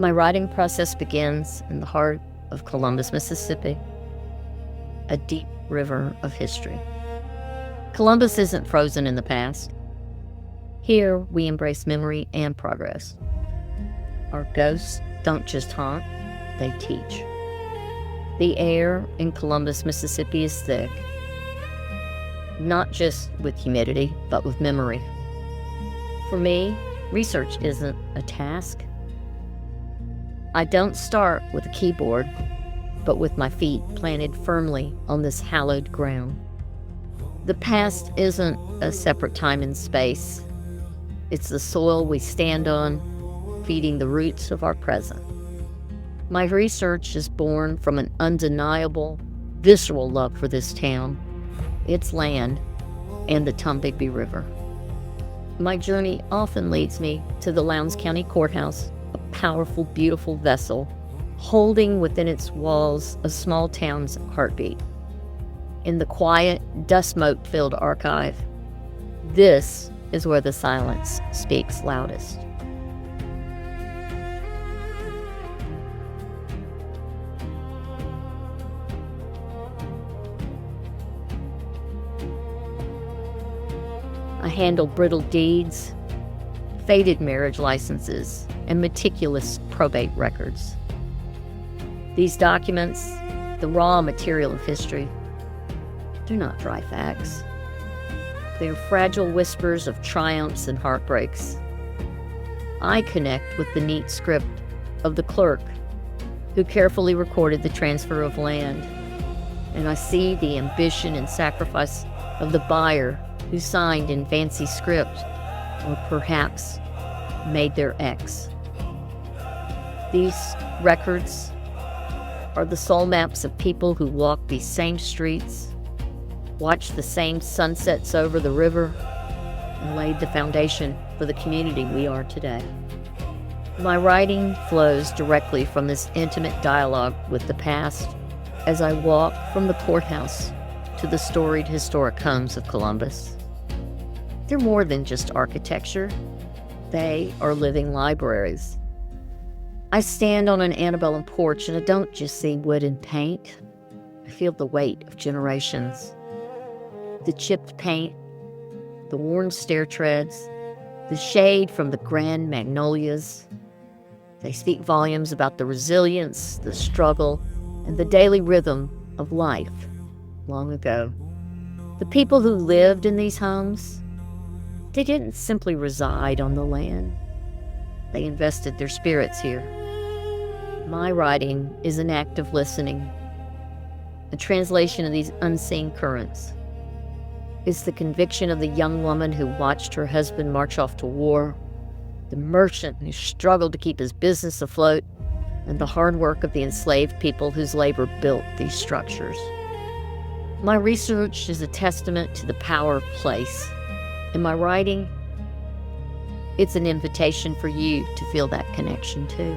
My writing process begins in the heart of Columbus, Mississippi, a deep river of history. Columbus isn't frozen in the past. Here, we embrace memory and progress. Our ghosts don't just haunt, they teach. The air in Columbus, Mississippi is thick, not just with humidity, but with memory. For me, research isn't a task. I don't start with a keyboard, but with my feet planted firmly on this hallowed ground. The past isn't a separate time and space. It's the soil we stand on, feeding the roots of our present. My research is born from an undeniable, visceral love for this town, its land, and the Tombigbee River. My journey often leads me to the Lowndes County Courthouse, a powerful, beautiful vessel holding within its walls a small town's heartbeat. In the quiet, dust-mote-filled archive, this is where the silence speaks loudest. I handle brittle deeds, faded marriage licenses, and meticulous probate records. These documents, the raw material of history, they're not dry facts. They're fragile whispers of triumphs and heartbreaks. I connect with the neat script of the clerk who carefully recorded the transfer of land, and I see the ambition and sacrifice of the buyer who signed in fancy script, or perhaps made their X. These records are the soul maps of people who walked these same streets, watched the same sunsets over the river, and laid the foundation for the community we are today. My writing flows directly from this intimate dialogue with the past as I walk from the courthouse to the storied historic homes of Columbus. They're more than just architecture. They are living libraries. I stand on an antebellum porch and I don't just see wood and paint. I feel the weight of generations. The chipped paint, the worn stair treads, the shade from the grand magnolias. They speak volumes about the resilience, the struggle, and the daily rhythm of life long ago. The people who lived in these homes, they didn't simply reside on the land. They invested their spirits here. My writing is an act of listening, a translation of these unseen currents. It's the conviction of the young woman who watched her husband march off to war, the merchant who struggled to keep his business afloat, and the hard work of the enslaved people whose labor built these structures. My research is a testament to the power of place. In my writing, it's an invitation for you to feel that connection too.